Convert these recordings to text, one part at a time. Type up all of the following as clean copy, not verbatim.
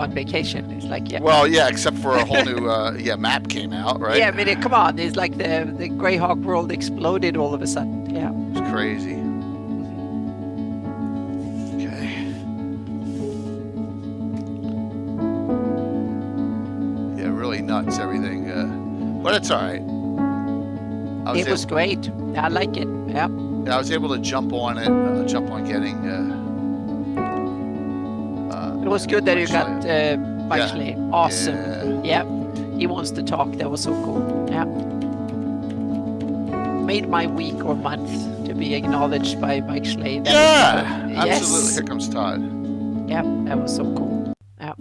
on vacation. It's like, yeah. Well, yeah, except for a whole new map came out, right? Yeah, I mean, come on. It's like the Greyhawk world exploded all of a sudden. Yeah. It's crazy. Okay. Yeah, really nuts, everything. But it's all right. It was great. I like it. Yeah. Yeah, I was able to jump on it, getting... it was good that you got Mike Schley. Awesome. Yeah. He wants to talk. That was so cool. Yeah. Made my week or month to be acknowledged by Mike Schley. Absolutely. Yes. Here comes Todd. Yeah, that was so cool. Yeah.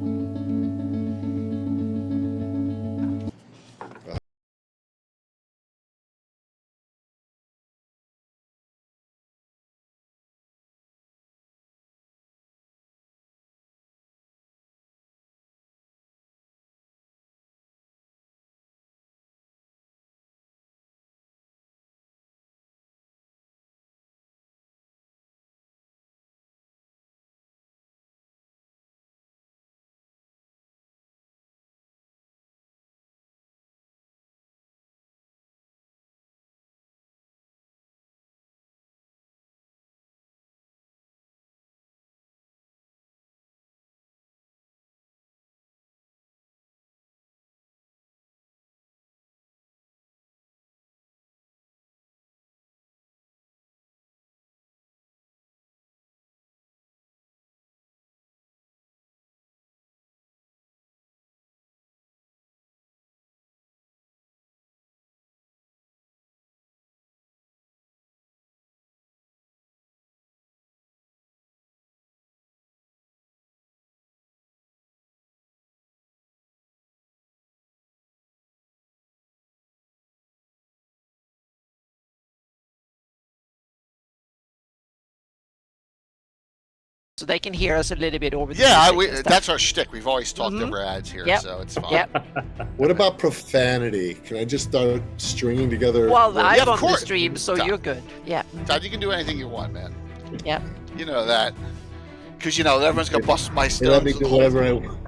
So they can hear us a little bit over the music and stuff. That's our shtick. We've always talked over ads here, so it's fine. Yep. What about profanity? Can I just start stringing together? Well, I'm of on the course. stream, so Todd. you're good. Yeah. Todd, you can do anything you want, man. Yeah. You know that. Because, everyone's going to bust my They let me stones. do whatever I want.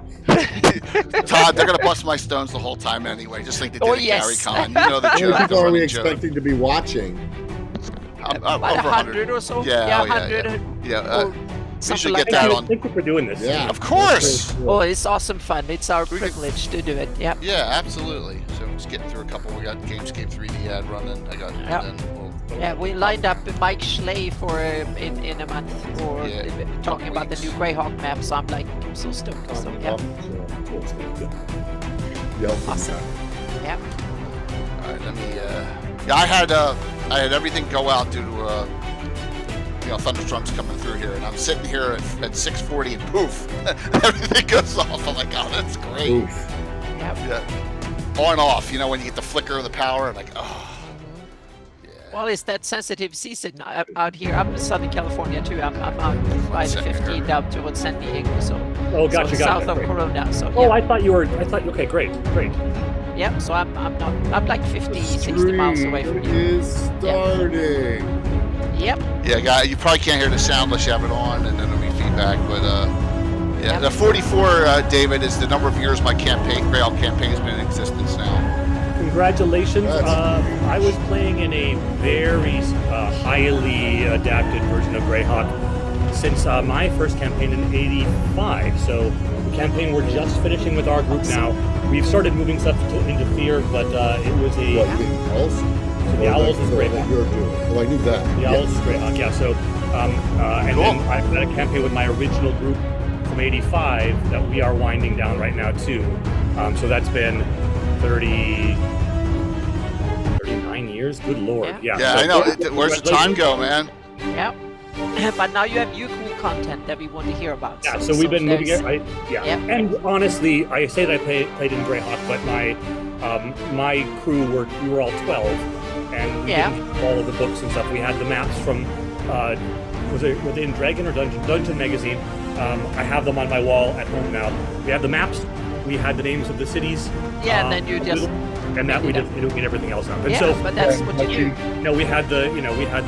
Todd, they're going to bust my stones the whole time anyway, just like they did Oh, at yes. GaryCon. You know the How joke. many people the are we running joke. expecting to be watching? About Over 100 or so? Yeah, 100. Yeah. Or We something should like get that. that on. Thank you for doing this. Yeah. Of course. Oh, it's awesome fun. It's our We could- privilege to do it. Yeah. Yeah, absolutely. So just getting through a couple. We got Gamescape 3D ad running. I got. Yeah. And then we'll, Yeah, we lined up Mike Schley for in a month for talking about the new Greyhawk map. So I'm so stoked. So yeah, awesome. Yeah. All right, let me. Yeah, I had everything go out due to thunderstorms coming through here, and I'm sitting here at 6:40, and poof, everything goes off. I'm like, oh, that's great. Oof. Yeah. Yeah. On and off, when you get the flicker of the power, and like, oh. Yeah. Well, it's that sensitive season out here. I'm in Southern California too. I'm out by the 15 down towards San Diego, so Oh, gotcha, south gotcha. of Great. Corona. So Oh, yeah. I thought you were. Okay, great. Yeah, so I'm like 50, 60 miles away from It you. is starting. Yep. Yeah, guy, you probably can't hear the sound unless you have it on, and then it'll be feedback. But yeah, the 44, David, is the number of years my Greyhawk campaign has been in existence now. Congratulations. That's- I was playing in a very highly adapted version of Greyhawk since my first campaign in '85. So the campaign we're just finishing with our group now. We've started moving stuff into Fear, but it was a. What, you mean Owls? So the Owls is Greyhawk. Greyhawk. You're doing. Well, I knew that. The Owls is Greyhawk, yeah. So, and Cool. then I had a campaign with my original group from '85 that we are winding down right now too. So that's been 39 years. Good lord, Yeah. Yeah, So I know. Where's the time go, man? Yep. But now you have new cool content that we want to hear about. Yeah, so we've been moving it. Yep. And honestly, I say that I played in Greyhawk, but my crew we were all 12, and we didn't do all of the books and stuff. We had the maps from was it in Dragon or Dungeon Magazine? I have them on my wall at home now. We had the maps. We had the names of the cities. Yeah, and then you just and that we did everything else up. And yeah, so, but that's what you do. no, we had the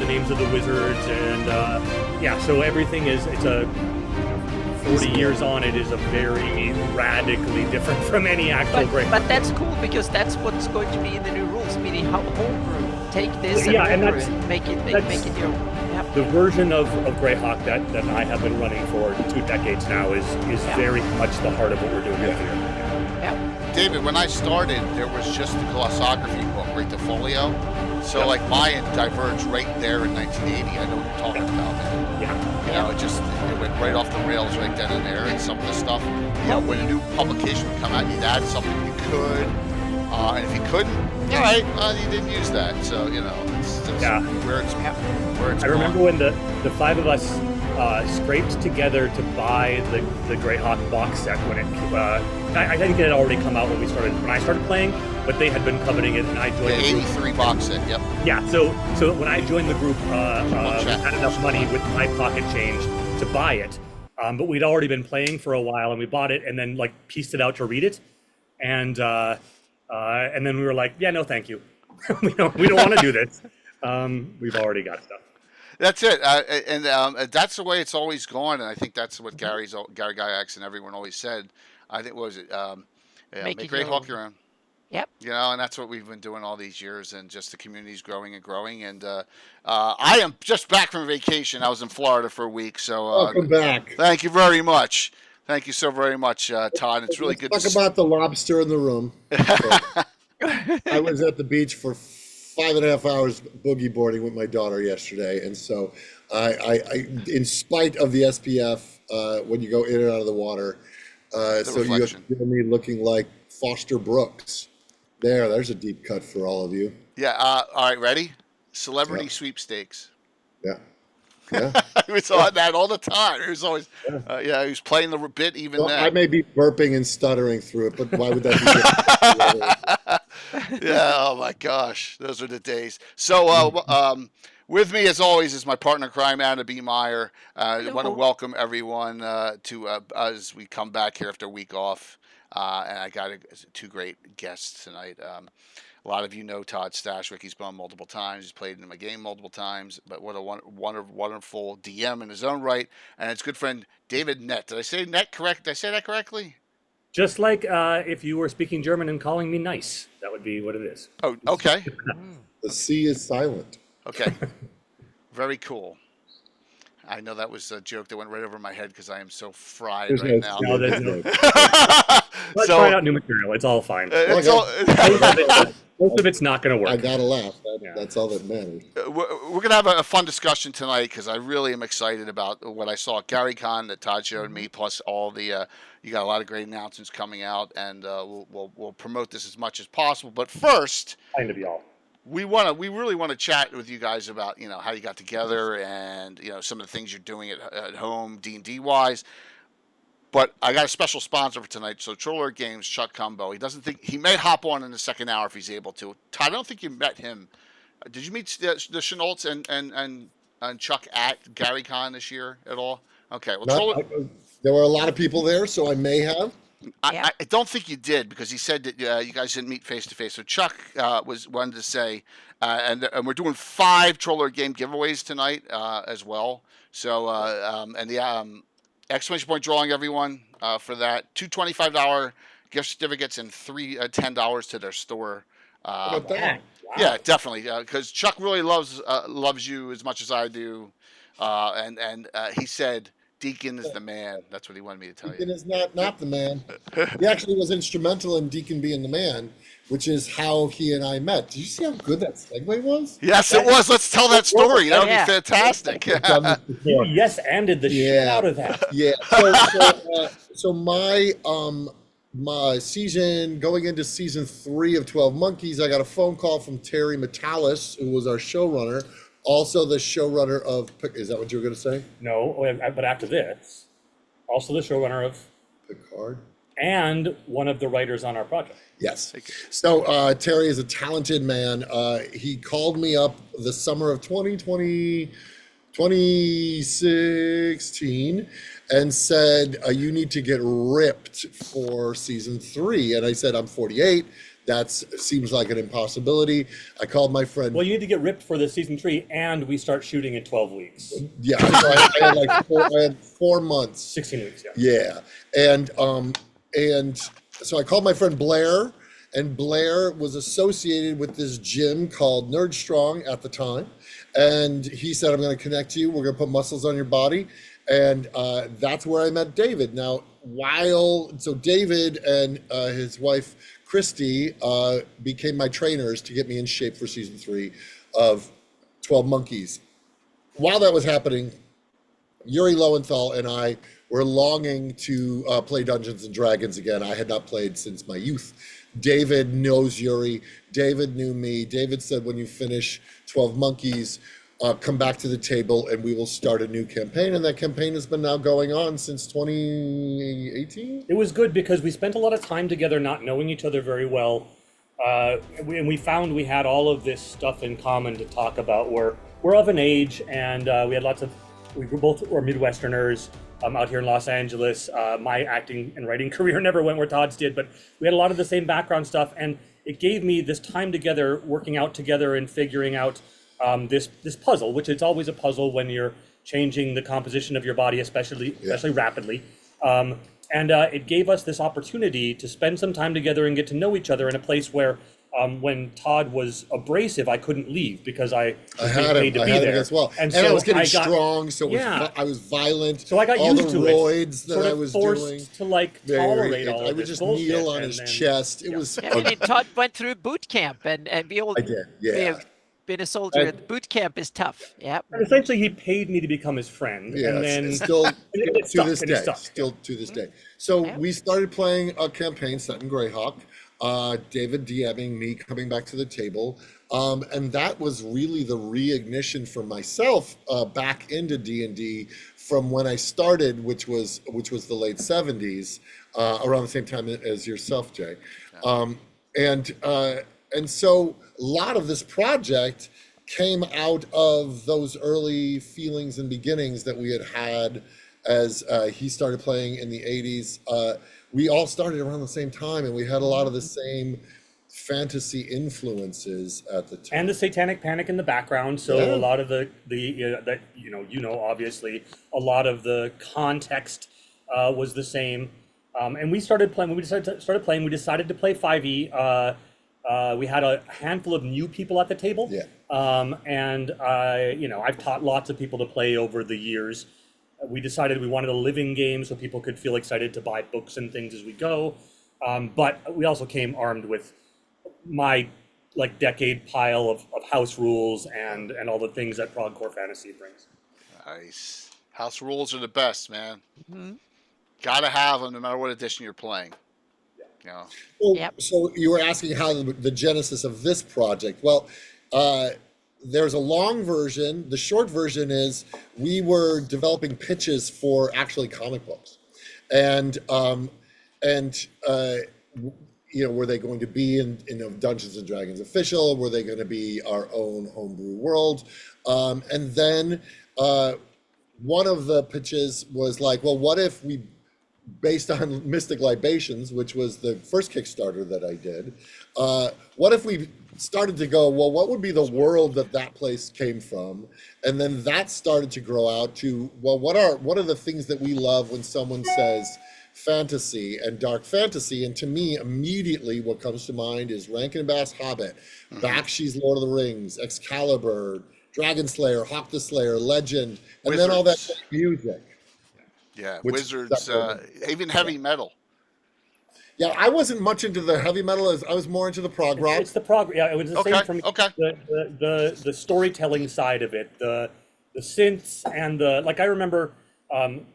names of the wizards and so everything is it's a 40 years on, it is a very radically different from any actual Greyhawk. But that's cool because that's what's going to be in the new rules, meaning how homebrew. Take this Yeah, and homebrew that's- it, make it your own. Yep. The version of Greyhawk that I have been running for 2 decades now is very much the heart of what we're doing here. Yep. David, when I started, there was just the glossography book, right, the folio. So like mine diverged right there in 1980. I know what you're talking about, man. Yeah. You know, it went right off the rails right then and there. And some of the stuff, you know, when a new publication would come out, you'd add something you could, and if you couldn't, all right, you didn't use that. So you know, it's where it's I remember when the 5 of us scraped together to buy the Greyhawk box set when it. I think it had already come out when I started playing, but they had been coveting it, and I joined the group. 83 box set. Yep. Yeah. So when I joined the group, had enough money with my pocket change to buy it, but we'd already been playing for a while, and we bought it, and then like pieced it out to read it, and then we were like, yeah, no, thank you. we don't want to do this. We've already got stuff. That's it, and that's the way it's always gone. And I think that's what Gary Gygax and everyone always said. I think what was it? Make Greyhawk your own. Yep. You know, and that's what we've been doing all these years, and just the community's growing and growing. And I am just back from vacation. I was in Florida for a week, so Welcome back. Thank you very much. Thank you so very much, Todd. It's really good. Talk about the lobster in the room. I was at the beach for 5.5 hours boogie boarding with my daughter yesterday, and so I in spite of the SPF, when you go in and out of the water, so you have me looking like Foster Brooks. There's a deep cut for all of you. Yeah. All right. Ready? Celebrity sweepstakes. Yeah. Yeah. He was on that all the time. He was always, he was playing the bit even then. I may be burping and stuttering through it, but why would that be? Yeah. Oh my gosh, those are the days. So, with me as always is my partner in crime, Anna B. Meyer. I want to welcome everyone to as we come back here after a week off, and I got 2 great guests tonight. A lot of you know Todd Stashwick. He's been on multiple times. He's played in my game multiple times. But what a wonderful DM in his own right. And his good friend David Nett. Did I say Nett correct? Did I say that correctly? Just like if you were speaking German and calling me nice, that would be what it is. Oh, okay. The C is silent. Okay. Very cool. I know that was a joke that went right over my head because I am so fried right now. No, let's So- try out new material. It's all fine. It's all- Most of it's not going to work. I gotta laugh. That's all that matters. We're going to have a fun discussion tonight because I really am excited about what I saw at GaryCon that Todd showed me, plus all the you got a lot of great announcements coming out, and we'll promote this as much as possible. But first, Kind of y'all. we really want to chat with you guys about how you got together and some of the things you're doing at home D&D wise. But I got a special sponsor for tonight. So Troller Games, Chuck Cumbo. He may hop on in the second hour if he's able to. Todd, I don't think you met him. Did you meet the Chenaults and Chuck at GaryCon this year at all? Okay. Well, There were a lot of people there, so I may have. I don't think you did because he said that you guys didn't meet face to face. So Chuck wanted to say, and we're doing 5 Troller Game giveaways tonight as well. So and the exclamation point drawing everyone for that 2 $25 gift certificates and 3 $10 to their store. How about that? Wow. Yeah, definitely, because Chuck really loves you as much as I do, and he said Deacon is the man. That's what he wanted me to tell you. Deacon is not the man. He actually was instrumental in Deacon being the man, which is how he and I met. Did you see how good that segue was? Yes, it was. Let's tell that story. That would be fantastic. You yes-anded the shit out of that. Yeah. So my season, going into season 3 of 12 Monkeys, I got a phone call from Terry Metalis, who was our showrunner, also the showrunner of, is that what you were going to say? No, but after this, also the showrunner of Picard? And one of the writers on our project. Yes. So Terry is a talented man. He called me up the summer of 2016 and said, you need to get ripped for season 3. And I said, I'm 48. That seems like an impossibility. I called my friend. Well, you need to get ripped for the season 3, and we start shooting in 12 weeks. Yeah, so I had like I had 4 months. 16 weeks, yeah. Yeah, and so I called my friend Blair, and Blair was associated with this gym called Nerd Strong at the time, and he said, "I'm going to connect you. We're going to put muscles on your body," and that's where I met David. Now, David and his wife Christy became my trainers to get me in shape for season 3 of 12 Monkeys. While that was happening, Yuri Lowenthal and I were longing to play Dungeons and Dragons again. I had not played since my youth. David knows Yuri. David knew me. David said, when you finish 12 Monkeys, come back to the table and we will start a new campaign. And that campaign has been now going on since 2018. It was good because we spent a lot of time together not knowing each other very well. And we found we had all of this stuff in common to talk about. We're of an age, and we had we both were Midwesterners out here in Los Angeles. My acting and writing career never went where Todd's did, but we had a lot of the same background stuff. And it gave me this time together, working out together and figuring out this puzzle, which is always a puzzle when you're changing the composition of your body, especially rapidly. And it gave us this opportunity to spend some time together and get to know each other in a place where when Todd was abrasive, I couldn't leave because I had him as well. And I was getting strong, so I was violent. So I got all used the to roids it. that sort of I was forced doing. To like tolerate all of this I would just bullshit, kneel on his chest. It was. I mean, Todd went through boot camp, and we all. I did. Yeah. Been a soldier. Boot camp is tough. Yeah. And essentially, he paid me to become his friend. Yeah, and then still to this day. Still to this day. So we started playing a campaign set in Greyhawk. David DMing me, coming back to the table, and that was really the reignition for myself back into D&D from when I started, which was the late 70s, around the same time as yourself, Jay. And so a lot of this project came out of those early feelings and beginnings that we had as he started playing in the 80s. We all started around the same time, and we had a lot of the same fantasy influences at the time. And the Satanic Panic in the background. So a lot of the obviously a lot of the context was the same. And we started playing. When we started playing, we decided to play 5e. We had a handful of new people at the table. Yeah. And I've taught lots of people to play over the years. We decided we wanted a living game so people could feel excited to buy books and things as we go. But we also came armed with my decade pile of house rules and all the things that Prog Core Fantasy brings. Nice. House rules are the best, man. Mm-hmm. Gotta have them no matter what edition you're playing. Yeah. Well, so you were asking how the genesis of this project. Well, there's a long version. The short version is we were developing pitches for actually comic books, and were they going to be in Dungeons and Dragons official? Were they going to be our own homebrew world? And then one of the pitches was like, well, what if we, based on Mystic Libations, which was the first Kickstarter that I did, what if we started to go, well, what would be the world that place came from? And then that started to grow out to, well, what are the things that we love when someone says fantasy and dark fantasy? And to me, immediately what comes to mind is Rankin Bass Hobbit, Bakshi's Lord of the Rings, Excalibur, Dragon Slayer, Hawk the Slayer, Legend, and Wizards. Then all that music. Yeah, Wizards, even heavy metal. Yeah, I wasn't much into the heavy metal. I was more into the prog rock. It's the prog. Yeah, it was the same for me. Okay. The storytelling side of it, the synths and I remember,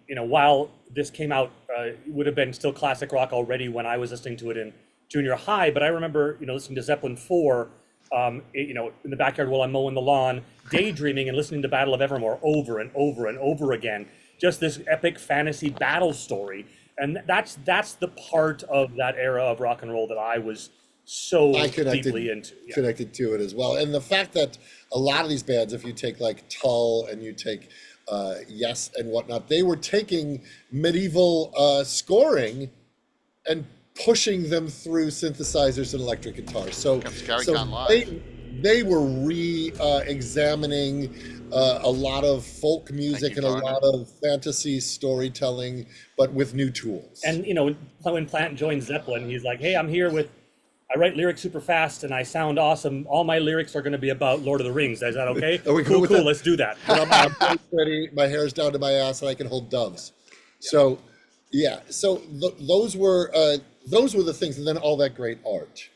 while this came out, it would have been still classic rock already when I was listening to it in junior high. But I remember, listening to Zeppelin 4, in the backyard while I'm mowing the lawn, daydreaming and listening to Battle of Evermore over and over and over again. Just this epic fantasy battle story. And that's the part of that era of rock and roll that I was so deeply into. Yeah. Connected to it as well. And the fact that a lot of these bands, if you take like Tull and you take Yes and whatnot, they were taking medieval scoring and pushing them through synthesizers and electric guitars. So, Gary so Gone Live. they were examining a lot of folk music and a lot of fantasy storytelling, but with new tools. And when Plant joined Zeppelin, he's like, "Hey, I'm here with. I write lyrics super fast and I sound awesome. All my lyrics are going to be about Lord of the Rings. Is that okay? Are we cool with cool. that? Let's do that. I'm ready. My hair's down to my ass, and I can hold doves. So, yeah. So those were the things, and then all that great art,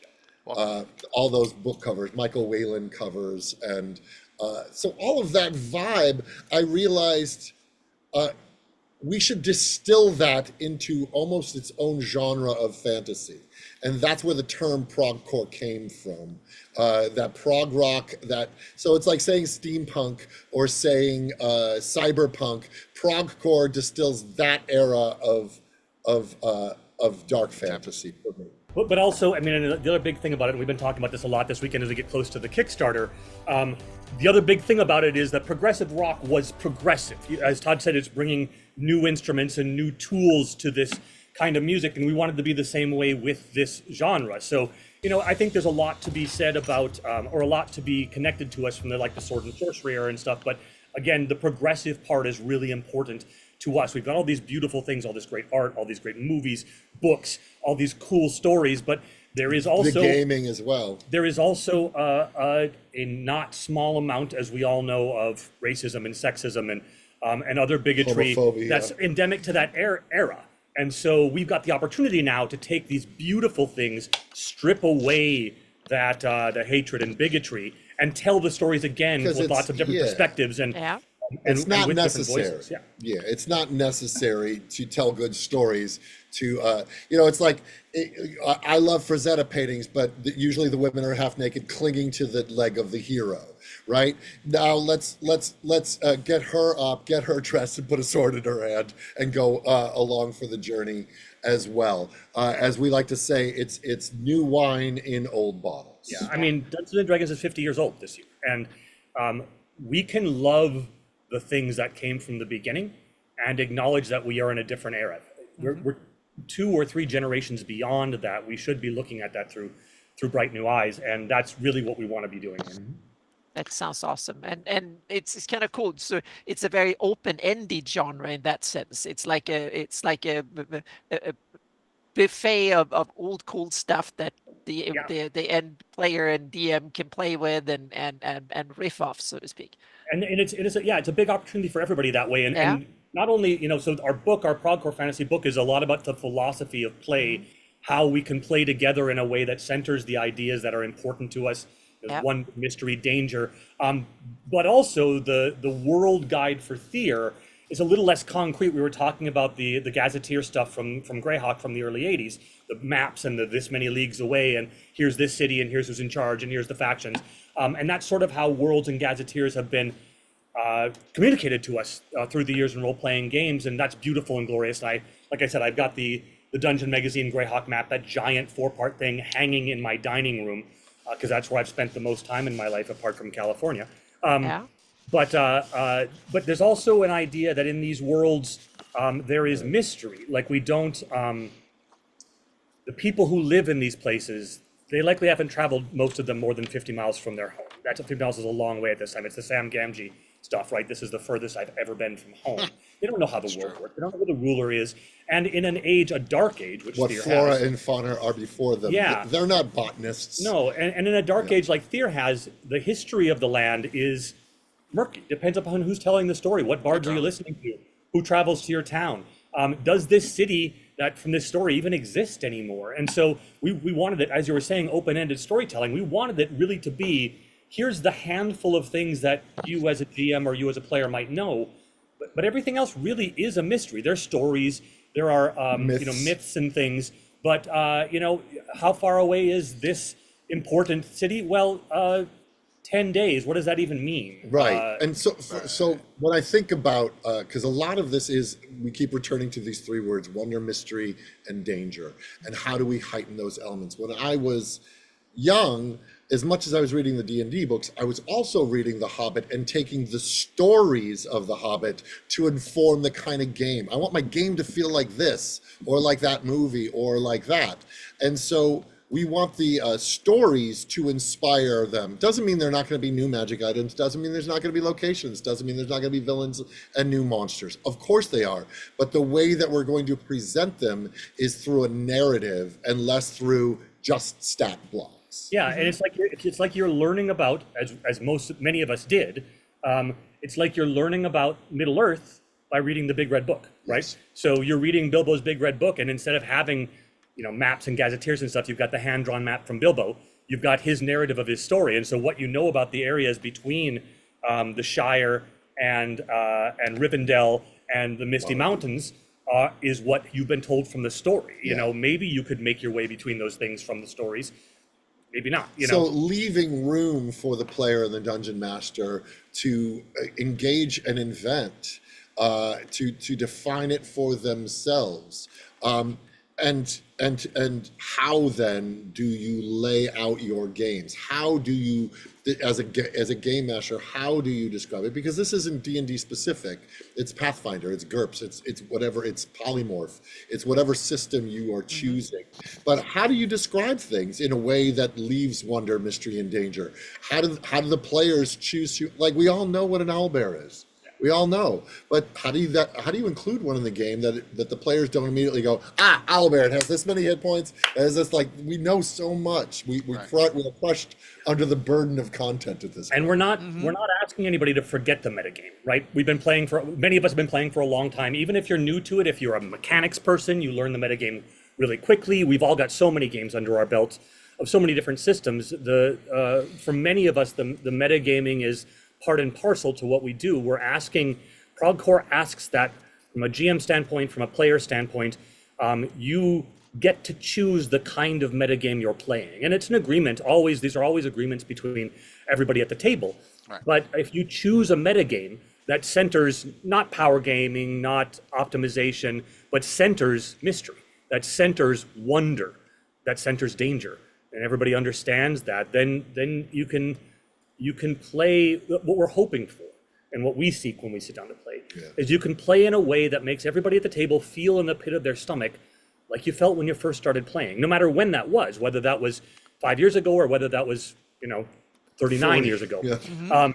all those book covers, Michael Whalen covers, and so all of that vibe. I realized we should distill that into almost its own genre of fantasy. And that's where the term progcore came from. That prog rock, so it's like saying steampunk or saying cyberpunk. Progcore distills that era of dark fantasy for me. But also, I mean, and the other big thing about it, and we've been talking about this a lot this weekend as we get close to the Kickstarter, the other big thing about it is that progressive rock was progressive. As Todd said, it's bringing new instruments and new tools to this kind of music, and we wanted to be the same way with this genre. So, I think there's a lot to be said about, or a lot to be connected to us from the sword and sorcery era and stuff. But again, the progressive part is really important to us. We've got all these beautiful things, all this great art, all these great movies, books, all these cool stories, but there is also the gaming as well. There is also a not small amount, as we all know, of racism and sexism and other bigotry that's endemic to that era. And so we've got the opportunity now to take these beautiful things, strip away that the hatred and bigotry, and tell the stories again with lots of different perspectives and it's not necessary. Yeah, it's not necessary to tell good stories. It's like I love Frazetta paintings, but usually the women are half naked, clinging to the leg of the hero. Right now, let's get her up, get her dressed, and put a sword in her hand, and go along for the journey as well. As we like to say, it's new wine in old bottles. Yeah, I mean, Dungeons and Dragons is 50 years old this year, and we can love the things that came from the beginning and acknowledge that we are in a different era. We're 2 or 3 generations beyond that. We should be looking at that through bright new eyes, and that's really what we want to be doing. That sounds awesome, and it's kind of cool. So it's a very open-ended genre in that sense. It's like a buffet of old cool stuff that the end player and DM can play with and riff off, so to speak. And it's a big opportunity for everybody that way. And not only, so our Progcore Fantasy book is a lot about the philosophy of play, how we can play together in a way that centers the ideas that are important to us. There's one mystery, danger, but also the world guide for Thier is a little less concrete. We were talking about the gazetteer stuff from Greyhawk from the early 80s, the maps and the this many leagues away, and here's this city, and here's who's in charge, and here's the factions. And that's sort of how worlds and gazetteers have been communicated to us through the years in role-playing games, and that's beautiful and glorious. And like I said, I've got the Dungeon Magazine Greyhawk map, that giant 4-part thing, hanging in my dining room, because that's where I've spent the most time in my life, apart from California. But there's also an idea that in these worlds, there is mystery. Like we don't, the people who live in these places, they likely haven't traveled, most of them, more than 50 miles from their home. That's 50 miles is a long way at this time. It's the Sam Gamgee stuff, right? This is the furthest I've ever been from home. They don't know how the world works. They don't know who the ruler is. And in an age, a dark age, which what Thier flora has, and fauna are before them. They're not botanists. No, and in a dark age like Thier has, the history of the land is murky. Depends upon who's telling the story. What bards are you listening to? Who travels to your town? Does this city that from this story even exist anymore? And so we wanted it, as you were saying, open-ended storytelling. We wanted it really to be, here's the handful of things that you as a GM or you as a player might know, but everything else really is a mystery. There's stories, there are myths and things, but how far away is this important city? Well, 10 days. What does that even mean? Right. And so when I think about, because a lot of this is, we keep returning to these 3 words, wonder, mystery, and danger. And how do we heighten those elements? When I was young, as much as I was reading the D&D books, I was also reading The Hobbit and taking the stories of The Hobbit to inform the kind of game. I want my game to feel like this, or like that movie, or like that. And so we want the stories to inspire them. Doesn't mean they're not going to be new magic items. Doesn't mean there's not going to be locations. Doesn't mean there's not going to be villains and new monsters. Of course they are. But the way that we're going to present them is through a narrative and less through just stat blocks. Yeah, and it's like you're learning about, as many of us did. It's like you're learning about Middle Earth by reading the Big Red Book, right? Yes. So you're reading Bilbo's Big Red Book, and instead of having maps and gazetteers and stuff, you've got the hand-drawn map from Bilbo. You've got his narrative of his story, and so what you know about the areas between the Shire and Rivendell and the Misty Mountains is what you've been told from the story. You know, maybe you could make your way between those things from the stories. Maybe not. So leaving room for the player and the dungeon master to engage and invent, to define it for themselves. And how then do you lay out your games? How do you, as a game master, how do you describe it? Because this isn't D&D specific. It's Pathfinder, it's GURPS, it's whatever, it's Polymorph, it's whatever system you are choosing. But how do you describe things in a way that leaves wonder, mystery, and danger? How do the players choose to, like, we all know what an owlbear is. We all know, but how do you include one in the game that the players don't immediately go, owlbear, it has this many hit points, it has this, like, we know so much. We are crushed under the burden of content at this point. And we're not asking anybody to forget the metagame, right? Many of us have been playing for a long time. Even if you're new to it, if you're a mechanics person, you learn the metagame really quickly. We've all got so many games under our belts of so many different systems. For many of us, the metagaming is part and parcel to what we do. ProgCore asks that from a GM standpoint, from a player standpoint, you get to choose the kind of metagame you're playing. And it's an agreement, these are always agreements between everybody at the table. Right. But if you choose a metagame that centers not power gaming, not optimization, but centers mystery, that centers wonder, that centers danger, and everybody understands that, then you can play what we're hoping for, and what we seek when we sit down to play, is you can play in a way that makes everybody at the table feel in the pit of their stomach like you felt when you first started playing, no matter when that was, whether that was 5 years ago or whether that was 39 years ago. Yeah. I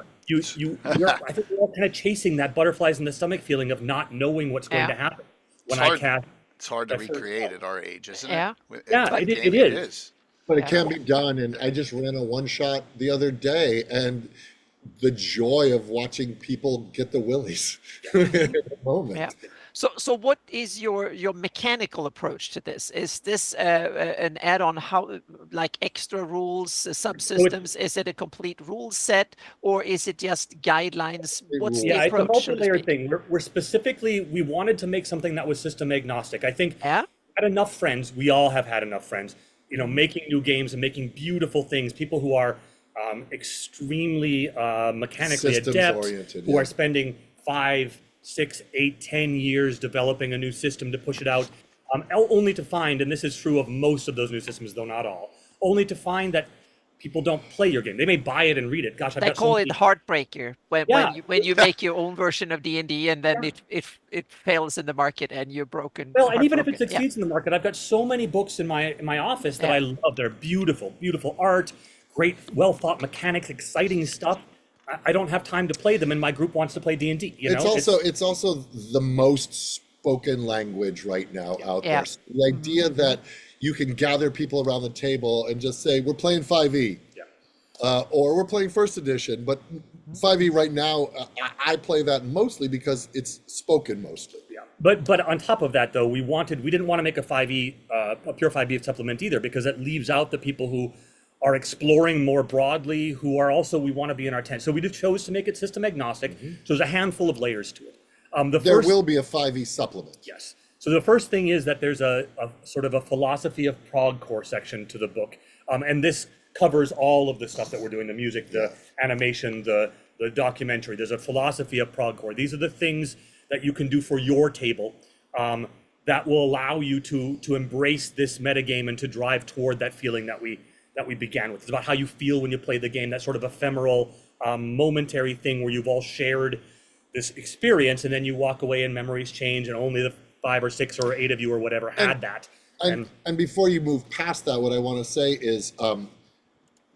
think we're all kind of chasing that butterflies in the stomach feeling of not knowing what's going to happen It's hard to recreate at our age, isn't it? Yeah, it is. But it can be done, and I just ran a one-shot the other day, and the joy of watching people get the willies at the moment. Yeah. So what is your mechanical approach to this? Is this an add-on, like extra rules, subsystems? Is it a complete rule set, or is it just guidelines? What's the approach? It's a multi-layer thing. We wanted to make something that was system agnostic. I think had enough friends. We all have had enough friends. Making new games and making beautiful things. People who are extremely mechanically adept, who are spending 5, 6, 8, 10 years developing a new system to push it out, only to find, and this is true of most of those new systems, though not all, only to find that people don't play your game. They may buy it and read it. Gosh, they call it heartbreaker when you make your own version of D&D and then it fails in the market and you're broken. Well, and even if it succeeds in the market, I've got so many books in my office that I love. They're beautiful, beautiful art, great, well thought mechanics, exciting stuff. I don't have time to play them, and my group wants to play D&D. It's also the most spoken language right now out there. So the idea that you can gather people around the table and just say, we're playing 5e, or we're playing first edition, but 5e right now, I play that mostly because it's spoken mostly. Yeah. But on top of that, though, we didn't want to make a 5e, a pure 5e supplement either, because it leaves out the people who are exploring more broadly, who are also, we want to be in our tent. So we just chose to make it system agnostic. So there's a handful of layers to it. There will be a 5e supplement. Yes. So the first thing is that there's a sort of a philosophy of ProgCore section to the book. And this covers all of the stuff that we're doing, the music, the animation, the documentary. There's a philosophy of ProgCore. These are the things that you can do for your table that will allow you to embrace this metagame and to drive toward that feeling that we that we began with. It's about how you feel when you play the game, that sort of ephemeral, momentary thing where you've all shared this experience, and then you walk away and memories change, and only the 5 or 6 or 8 of you or whatever had that. And before you move past that, what I want to say is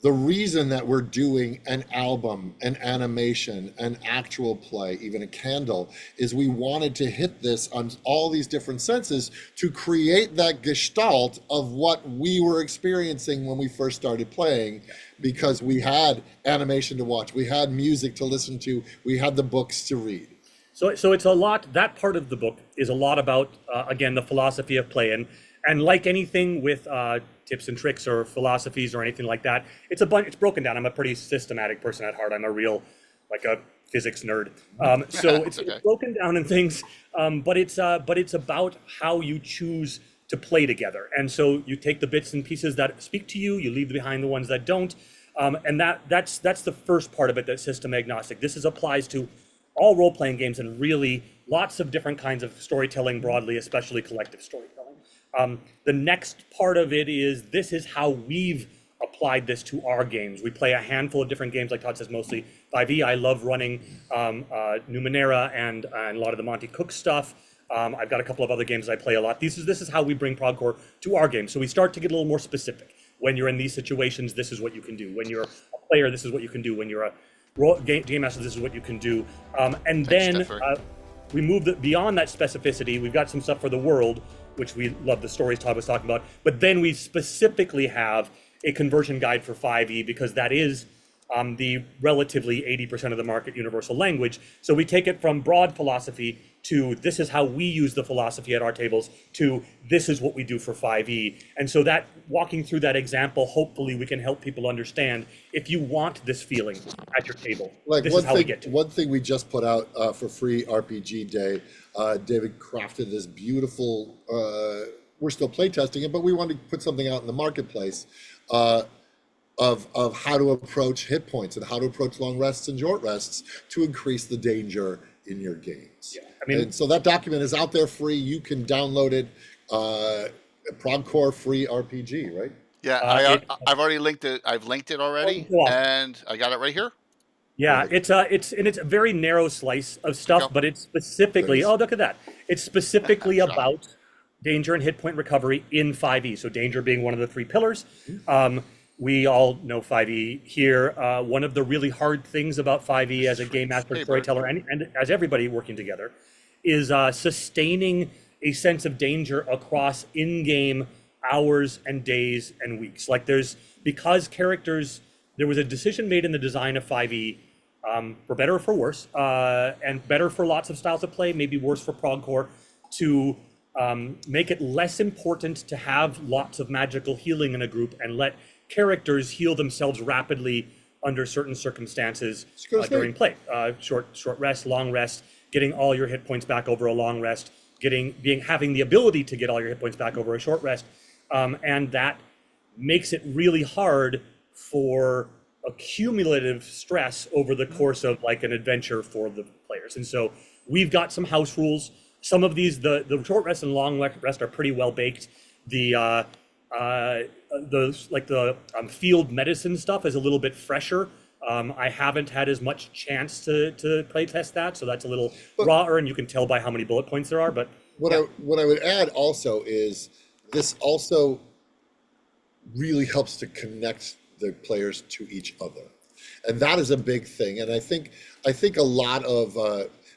the reason that we're doing an album, an animation, an actual play, even a candle, is we wanted to hit this on all these different senses to create that gestalt of what we were experiencing when we first started playing, because we had animation to watch, we had music to listen to, we had the books to read. So it's a lot, that part of the book is a lot about, again, the philosophy of play. And like anything with tips and tricks or philosophies or anything like that, it's broken down. I'm a pretty systematic person at heart. I'm a real, like a physics nerd. So it's broken down in things, but it's about how you choose to play together. And so you take the bits and pieces that speak to you, you leave behind the ones that don't. And that's the first part of it, that's system agnostic. This applies to all role-playing games and really lots of different kinds of storytelling broadly, especially collective storytelling. The next part of it is, this is how we've applied this to our games. We play a handful of different games, like Todd says, mostly 5e. I love running Numenera and a lot of the Monty Cook stuff. I've got a couple of other games I play a lot. This is how we bring Progcore to our games. So we start to get a little more specific. When you're in these situations, this is what you can do. When you're a player, this is what you can do. When you're a game master, this is what you can do. And then we move beyond that specificity. We've got some stuff for the world, which we love, the stories Todd was talking about. But then we specifically have a conversion guide for 5e, because that is the relatively 80% of the market universal language. So we take it from broad philosophy to, this is how we use the philosophy at our tables, to this is what we do for 5e. And so that, walking through that example, hopefully we can help people understand, if you want this feeling at your table, like this is how we get to it. One thing we just put out for free RPG Day, David crafted this beautiful, we're still playtesting it, but we wanted to put something out in the marketplace of how to approach hit points and how to approach long rests and short rests to increase the danger in your games. Yeah, I mean, and so that document is out there free. You can download it. Progcore free RPG, right? Yeah, I've already linked it. I've linked it already, and I got it right here. Yeah, it's a very narrow slice of stuff, but it's specifically, oh, look at that. It's specifically about danger and hit point recovery in 5e. So danger being one of the 3 pillars. We all know 5e here. One of the really hard things about 5e as a game master, storyteller, and as everybody working together, is sustaining a sense of danger across in-game hours and days and weeks. Like because characters, there was a decision made in the design of 5e, for better or for worse, and better for lots of styles of play, maybe worse for Progcore, to make it less important to have lots of magical healing in a group and let characters heal themselves rapidly under certain circumstances during play. Short rest, long rest, getting all your hit points back over a long rest, having the ability to get all your hit points back over a short rest, and that makes it really hard for accumulative stress over the course of like an adventure for the players. And so we've got some house rules. Some of these, the short rest and long rest are pretty well baked. The field medicine stuff is a little bit fresher. I haven't had as much chance to play test that, so that's a little rawer, and you can tell by how many bullet points there are. But what I would add also is, this also really helps to connect the players to each other, and that is a big thing. And I think a lot of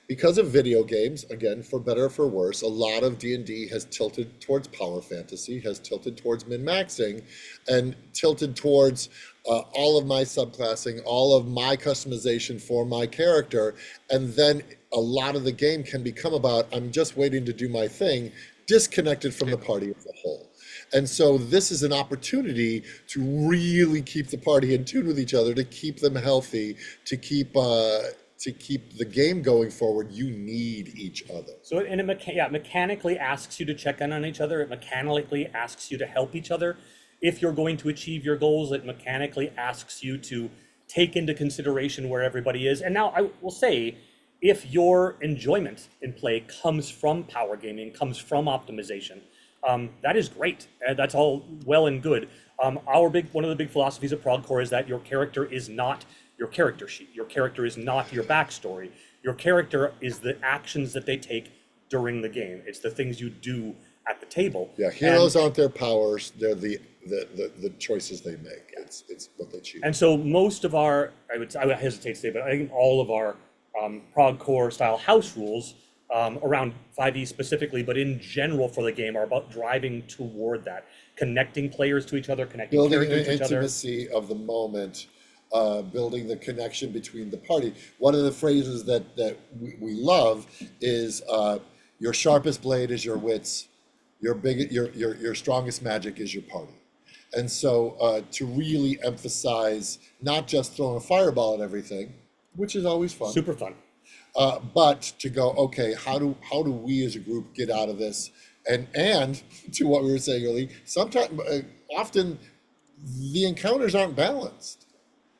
because of video games, again, for better or for worse, a lot of D&D has tilted towards power fantasy, has tilted towards min-maxing, and tilted towards all of my subclassing, all of my customization for my character. And then a lot of the game can become about, I'm just waiting to do my thing, disconnected from the party as a whole. And so this is an opportunity to really keep the party in tune with each other, to keep them healthy, to keep the game going forward. You need each other. So and it mechanically asks you to check in on each other. It mechanically asks you to help each other. If you're going to achieve your goals, it mechanically asks you to take into consideration where everybody is. And now I will say, if your enjoyment in play comes from power gaming, comes from optimization, that is great. And that's all well and good. One of the big philosophies of Progcore is that your character is not your character sheet. Your character is not your backstory. Your character is the actions that they take during the game. It's the things you do at the table. Yeah, heroes aren't their powers. They're the choices they make. It's what they choose. And so most of our, I would hesitate to say, but I think all of our Progcore style house rules around 5e specifically, but in general for the game, are about driving toward that, connecting players to each other, connecting building characters an to each other. intimacy of the moment, building the connection between the party. One of the phrases that we love is your sharpest blade is your wits, your strongest magic is your party. And so to really emphasize not just throwing a fireball at everything, which is always fun, Super fun. but to go, okay, how do we as a group get out of this? And to what we were saying earlier, sometimes often the encounters aren't balanced.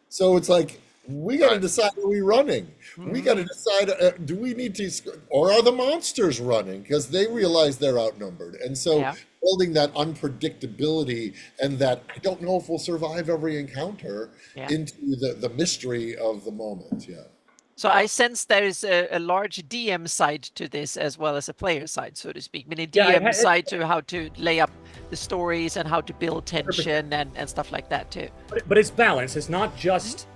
So it's like, we got to decide, are we running? We got to decide, do we need to, or are the monsters running? Because they realize they're outnumbered. And so building that unpredictability and that I don't know if we'll survive every encounter into the mystery of the moment. Yeah. So I sense there is a large DM side to this as well as a player side, so to speak. Meaning DM side to how to lay up the stories and how to build tension and stuff like that too. But it's balanced. It's not just,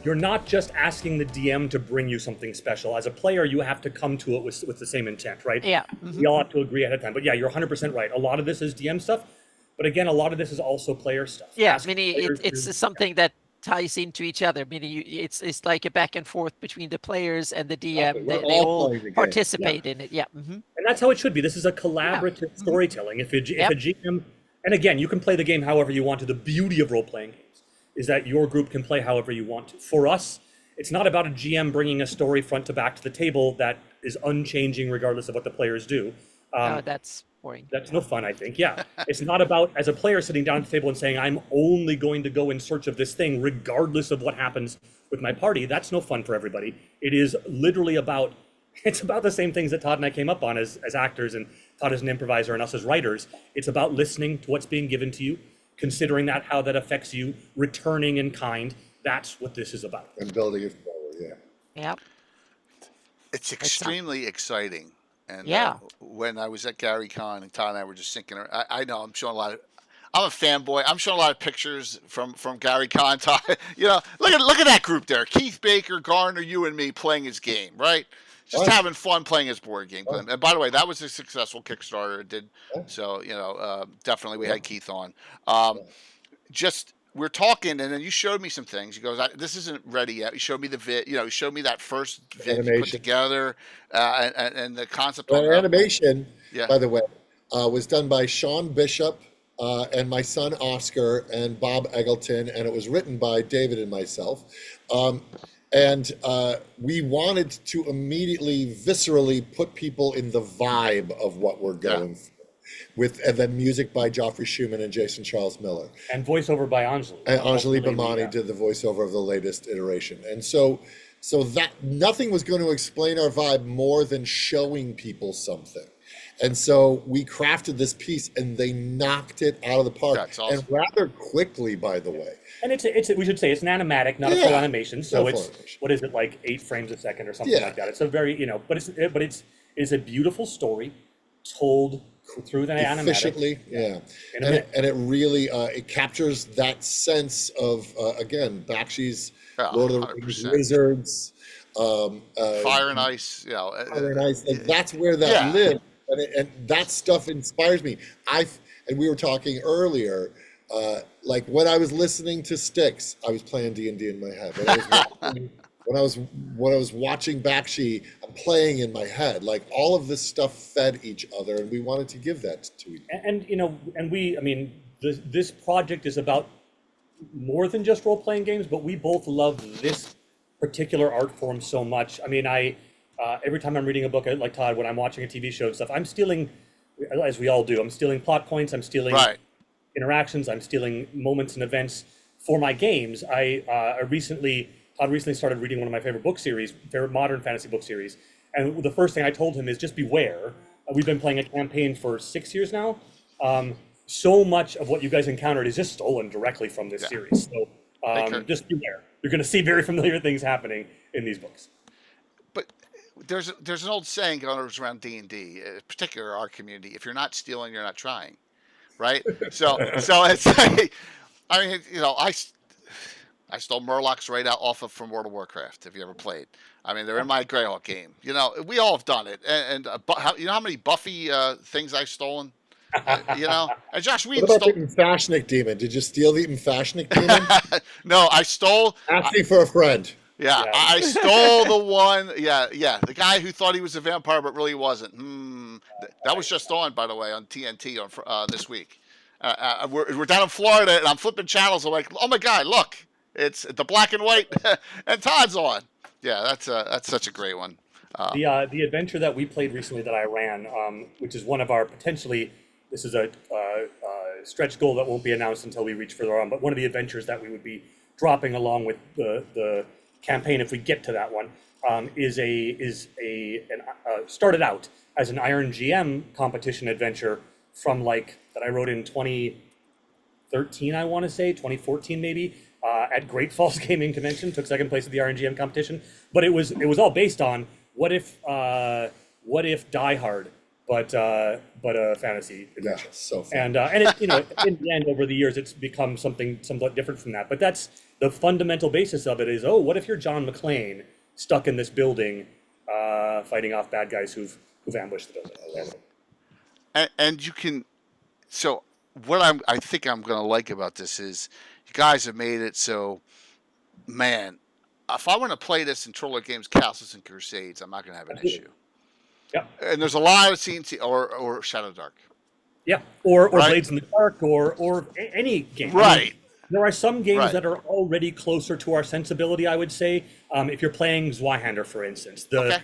you're not just asking the DM to bring you something special. As a player, you have to come to it with the same intent, right? Yeah. We all have to agree ahead of time. But yeah, you're 100% right. A lot of this is DM stuff, but again, a lot of this is also player stuff. Yeah, meaning it's something that ties into each other, meaning it's like a back and forth between the players and the DM. They all participate in it. And that's how it should be. This is a collaborative storytelling. If a GM, and again, you can play the game however you want to. The beauty of role-playing games is that your group can play however you want to. For us, it's not about a GM bringing a story front to back to the table that is unchanging regardless of what the players do. Oh, that's boring. That's no fun, I think. Yeah. It's not about, as a player, sitting down at the table and saying, I'm only going to go in search of this thing regardless of what happens with my party. That's no fun for everybody. It is literally about, it's about the same things that Todd and I came up on as actors, and Todd as an improviser and us as writers. It's about listening to what's being given to you, considering that, how that affects you, returning in kind. That's what this is about. And building it forward, Yep. It's extremely exciting. And when I was at Gary Con and Todd and I were just thinking, I know I'm showing a lot of, I'm a fanboy. I'm showing a lot of pictures from Gary Con. Todd, you know, look at that group there. Keith Baker, Garner, you and me playing his game, right? Just having fun playing his board game. And by the way, that was a successful Kickstarter. It did. So, you know, definitely we had Keith on. Just, we're talking, and then you showed me some things. He goes, this isn't ready yet. You showed me the vid, you know, you showed me that first vid you put together, and the concept of animation, by the way, was done by Sean Bishop and my son Oscar and Bob Eggleton, and it was written by David and myself. And we wanted to immediately, viscerally put people in the vibe of what we're going for. And then music by Joffrey Schumann and Jason Charles Miller. And voiceover by Anjali. And Anjali Bhamani did the voiceover of the latest iteration. And so that nothing was going to explain our vibe more than showing people something. And so we crafted this piece, and they knocked it out of the park. That's awesome. And rather quickly, by the way. And it's we should say it's an animatic, not a full animation. So it's what is it, like 8 frames a second or something like that. It's a very, you know, but it's a beautiful story told through the animatic. Efficiently, and it really it captures that sense of again Bakshi's Lord of the Rings Wizards, Fire and Ice, you know, Fire and Ice. Like, that's where that lived, and that stuff inspires me. And we were talking earlier. Like when I was listening to Styx, I was playing D&D in my head. When I was watching Bakshi, I'm playing in my head. Like all of this stuff fed each other, and we wanted to give that to each other. And you know, this project is about more than just role-playing games, but we both love this particular art form so much. I mean, every time I'm reading a book, like Todd, when I'm watching a TV show and stuff, I'm stealing, as we all do, I'm stealing plot points, I'm stealing interactions, I'm stealing moments and events for my games. Todd recently started reading one of my favorite modern fantasy book series. And the first thing I told him is just beware we've been playing a campaign for 6 years now. So much of what you guys encountered is just stolen directly from this series. So just beware. You're going to see very familiar things happening in these books. But there's an old saying going around D&D, particularly our community: if you're not stealing, you're not trying, right? So it's like, I mean, I stole Murlocs right out off of from World of Warcraft. Have you ever played? I mean, they're in my Greyhawk game. We all have done it. And how many Buffy things I've stolen? And Josh Whedon What about the Mfashnik demon? Did you steal the Mfashnik demon? No, I stole. Asking for a friend. Yeah, I stole the one. Yeah, the guy who thought he was a vampire but really wasn't. That was just on, by the way, on TNT on this week. We're down in Florida, and I'm flipping channels. I'm like, oh my God, look, it's the black and white, and Todd's on. Yeah, that's such a great one. The adventure that we played recently that I ran, which is one of our potentially, this is a stretch goal that won't be announced until we reach further on, but one of the adventures that we would be dropping along with the campaign, if we get to that one, started out as an Iron GM competition adventure from that I wrote in 2013, I want to say 2014 maybe, at Great Falls Gaming Convention. Took second place at the Iron GM competition, but it was all based on what if Die Hard, but a fantasy adventure. Yeah, so fun. And it, in the end, over the years, it's become something somewhat different from that. But that's the fundamental basis of it is, what if you're John McClane stuck in this building, fighting off bad guys who've ambushed the building. And you can. So what I think I'm going to like about this is you guys have made it so, man, if I want to play this in Troller Games, Castles and Crusades, I'm not going to have an issue. Yeah. And there's a lot of scenes, or Shadow Dark. Yeah, or right? Blades in the Dark, or any game. Right. I mean, there are some games that are already closer to our sensibility, I would say. If you're playing Zweihander, for instance, the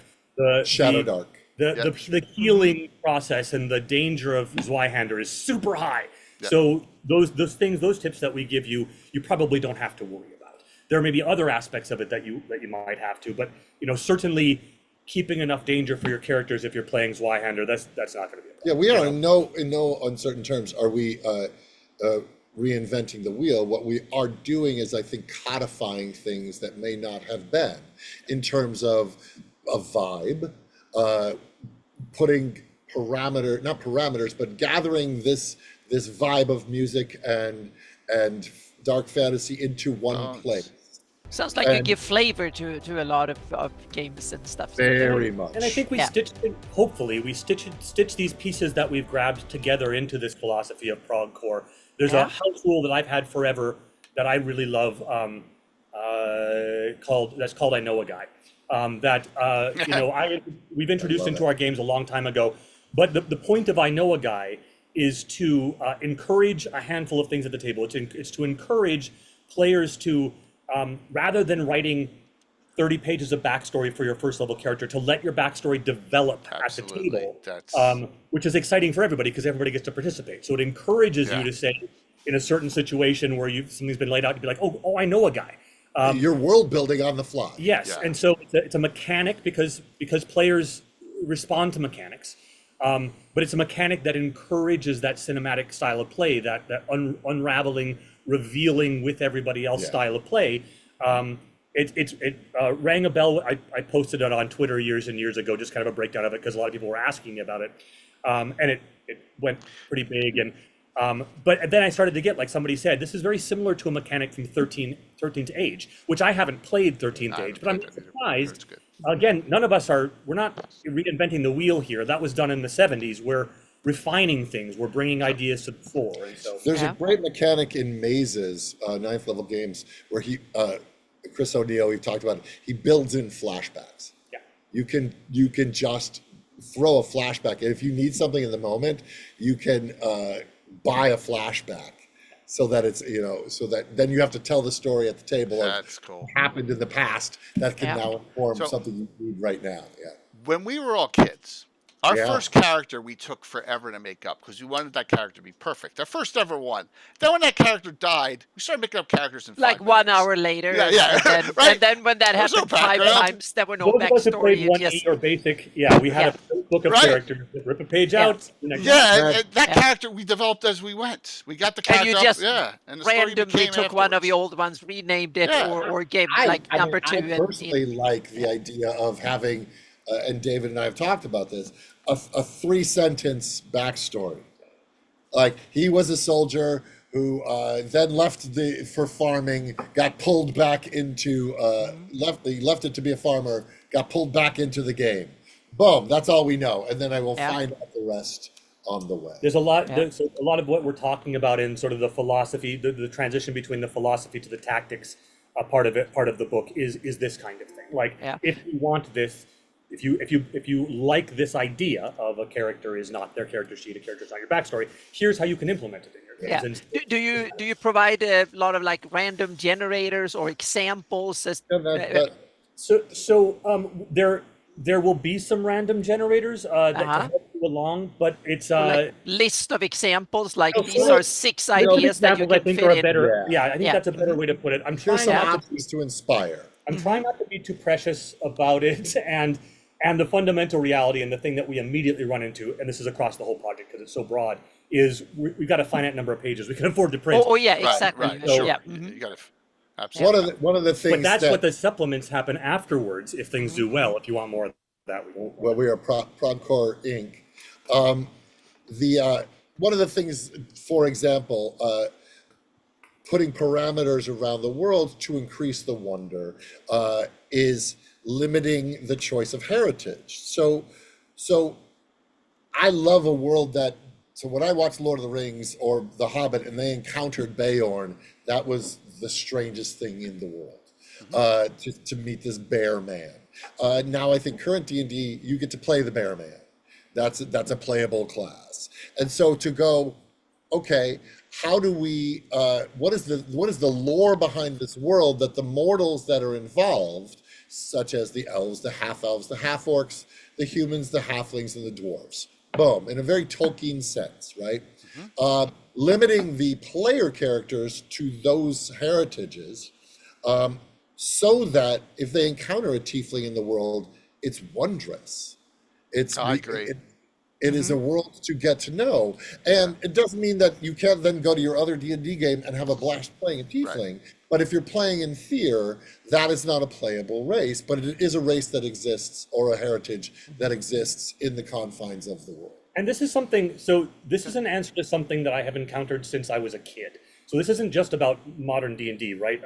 Shadow Dark. The healing process and the danger of Zweihander is super high. Yeah. So those tips that we give you, you probably don't have to worry about. There may be other aspects of it that you might have to, but certainly keeping enough danger for your characters if you're playing Zweihander, that's not going to be a problem. Yeah, we are in no uncertain terms are we reinventing the wheel. What we are doing is, I think, codifying things that may not have been in terms of a vibe, putting not parameters, but gathering this vibe of music and dark fantasy into one place. Sounds like you give flavor to a lot of games and stuff. Very much. And I think we stitch these pieces that we've grabbed together into this philosophy of Prog core. There's a house rule that I've had forever that I really love, called I Know a Guy. We've introduced into our games a long time ago. But the point of I Know a Guy is to encourage a handful of things at the table. It's to encourage players to, rather than writing 30 pages of backstory for your first level character, to let your backstory develop at the table, which is exciting for everybody because everybody gets to participate. So it encourages you to say, in a certain situation where something's been laid out, to be like, oh, I know a guy. You're world building on the fly. Yes, and so it's a mechanic because players respond to mechanics. But it's a mechanic that encourages that cinematic style of play, that unraveling, revealing with everybody else style of play. It rang a bell. I posted it on Twitter years and years ago, just kind of a breakdown of it because a lot of people were asking me about it, and it went pretty big. And but then I started to get, like somebody said, this is very similar to a mechanic from 13th Age, which I haven't played 13th Age, but I'm surprised. Again, we're not reinventing the wheel here. That was done in the 70s. We're refining things. We're bringing ideas to the fore. And so there's a great mechanic in Mazes, 9th level games, where Chris O'Neill, we've talked about it, he builds in flashbacks. Yeah. You can just throw a flashback. And if you need something in the moment, you can buy a flashback. So that it's, so that then you have to tell the story at the table. That's cool. What happened in the past that can now inform something you need right now. Yeah. When we were all kids, Our Yeah. first character we took forever to make up because we wanted that character to be perfect. Our first ever one. Then when that character died, we started making up characters in 5 Like 1 minutes. hour later. Yeah, yeah, And then, right. and then when that There's no happened 5 background. times, there were no Those of us who played backstory. 1E or basic, yeah, we had a book of Right. characters that rip a page Yeah. out. the next Yeah, one. and that Yeah. character we developed as we went. We got the And character you up, just and the story randomly became took one of the afterwards. old ones, renamed it, Yeah. or gave like number 2. I personally like the idea of having, and David and I have talked about this, a 3-sentence backstory. Like, he was a soldier who then left for farming, got pulled back into he left it to be a farmer, got pulled back into the game. Boom, that's all we know, and then I will find out the rest on the way. There's a lot. Yeah. So a lot of what we're talking about in sort of the philosophy, the transition between the philosophy to the tactics, part of the book is this kind of thing. Like, if you want this, if you like this idea of a character is not their character sheet, a character is not your backstory, here's how you can implement it in your games. Yeah. Do you provide a lot of like random generators or examples? There will be some random generators that can help you along, but it's like list of examples, like No, these so- are 6 ideas that you examples I can think fit are in. better. Yeah. Yeah, I think that's a better way to put it. I'm sure Some some options to inspire. I'm trying not to be too precious about it, and the fundamental reality and the thing that we immediately run into, and this is across the whole project because it's so broad, is we've got a finite number of pages we can afford to print. Oh yeah, Right, exactly. right, So- sure. Yeah. You got to absolutely. One of the things But that's that what the supplements happen afterwards if things do well. If you want more of that, we won't. well, we are Progcore Inc. One of the things, for example, putting parameters around the world to increase the wonder is limiting the choice of heritage. So I love a world that. So when I watched Lord of the Rings or The Hobbit and they encountered Beorn, that was the strangest thing in the world. To meet this bear man. Now I think current D&D, you get to play the bear man. That's a playable class. And so to go, okay, how do we? What is the lore behind this world that the mortals that are involved, such as the elves, the half-elves, the half-orcs, the humans, the halflings, and the dwarves? Boom, in a very Tolkien sense, right? Limiting the player characters to those heritages. So that if they encounter a tiefling in the world, it's wondrous. I agree. It is a world to get to know, and it doesn't mean that you can't then go to your other D&D game and have a blast playing a tiefling. Right. But if you're playing in Fear, that is not a playable race, but it is a race that exists, or a heritage that exists in the confines of the world. And this is something. So this is an answer to something that I have encountered since I was a kid. So this isn't just about modern D&D, right?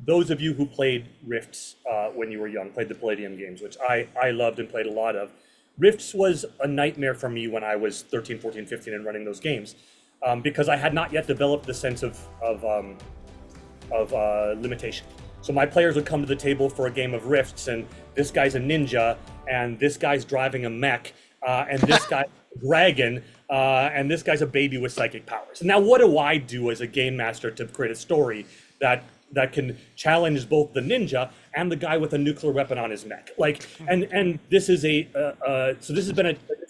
Those of you who played Rifts when you were young, played the Palladium games, which I loved and played a lot of. Rifts was a nightmare for me when I was 13, 14, 15 and running those games because I had not yet developed the sense of limitation. So my players would come to the table for a game of Rifts and this guy's a ninja and this guy's driving a mech and this guy's a dragon and this guy's a baby with psychic powers. Now what do I do as a game master to create a story that can challenge both the ninja and the guy with a nuclear weapon on his neck? Like, and this is so this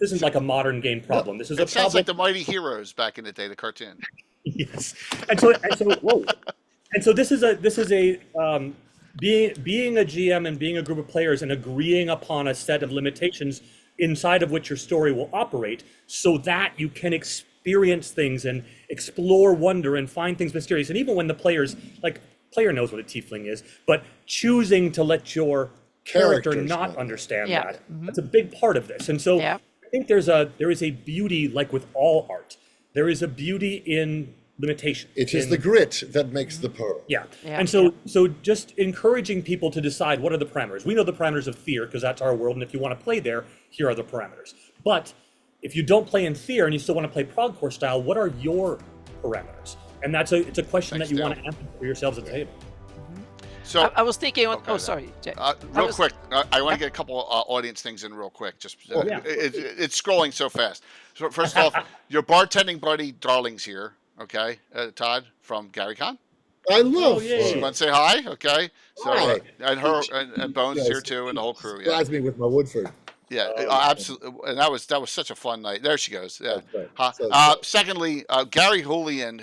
isn't like a modern game problem. This is It a sounds problem. like the Mighty Heroes back in the day, the cartoon. Yes, and so whoa, and so this is a being a GM and being a group of players and agreeing upon a set of limitations inside of which your story will operate, so that you can experience things and explore wonder and find things mysterious. And even when the player knows what a tiefling is, but choosing to let your character Characters not know. understand Yeah. that, that's a big part of this. And so I think there is a beauty, like with all art, there is a beauty in limitation. It is the grit that makes the pearl. Yeah. Yeah. And so just encouraging people to decide what are the parameters. We know the parameters of Fear because that's our world, and if you want to play there, here are the parameters. But if you don't play in Fear and you still want to play Progcore style, what are your parameters? And it's a question that you want to answer for yourselves at the table. So I was thinking on. Okay, Oh, sorry. Jay. real quick, I want to get a couple audience things in real quick. Just yeah. it's scrolling so fast. So first off, your bartending buddy Darling's here. Okay, Todd from GaryCon. I love yay. You want to say hi? Okay. So Hi. and her and Bones is here too, and the whole crew. Yeah. Surprised me with my Woodford. Yeah, absolutely, and that was such a fun night. There she goes. Yeah. Right. Huh. So, Secondly, Gary Julian,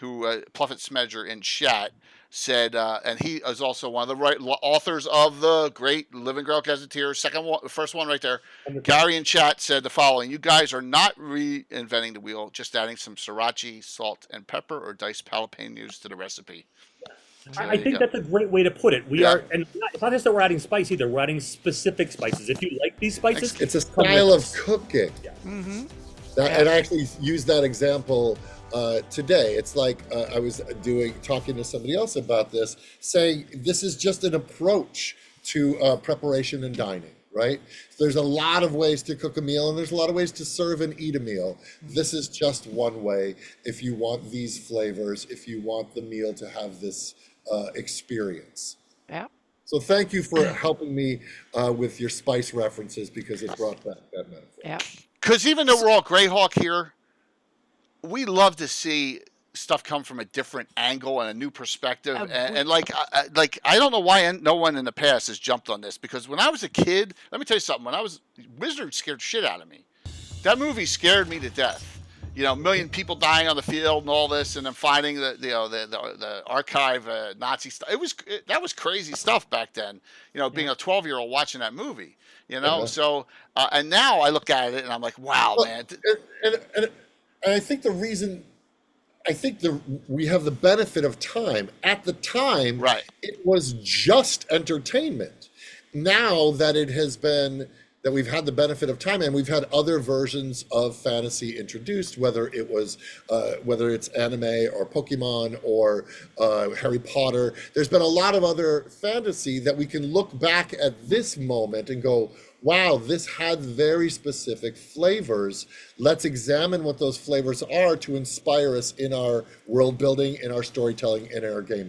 who Pluffett Smedger in chat said, and he is also one of the authors of the great Living Grail Gazetteer. First one right there. Gary in chat said the following: "You guys are not reinventing the wheel, just adding some sriracha, salt, and pepper, or diced jalapenos to the recipe." So I think that's a great way to put it. We are, and it's not just that we're adding spice either. We're adding specific spices. If you like these spices, it's a style of cooking. Yeah. Mm-hmm. And I actually used that example today. It's like I was talking to somebody else about this, saying this is just an approach to preparation and dining, right? There's a lot of ways to cook a meal, and there's a lot of ways to serve and eat a meal. This is just one way. If you want these flavors, if you want the meal to have this experience. Yeah. So thank you for helping me with your spice references, because it brought back that metaphor. Yeah. Because even though we're all Greyhawk here, we love to see stuff come from a different angle and a new perspective. And like I don't know why no one in the past has jumped on this, because when I was a kid, let me tell you something. Wizard scared the shit out of me. That movie scared me to death. You know, a million people dying on the field and all this, and then finding the archive Nazi stuff. That was crazy stuff back then. You know, being a 12-year-old watching that movie. You know, so and now I look at it and I'm like, wow, man. And I think the reason, we have the benefit of time. At the time, right, it was just entertainment. Now that it has been, that we've had the benefit of time, and we've had other versions of fantasy introduced, whether it's anime or Pokemon or Harry Potter. There's been a lot of other fantasy that we can look back at this moment and go, wow, this had very specific flavors. Let's examine what those flavors are to inspire us in our world building, in our storytelling, and in our game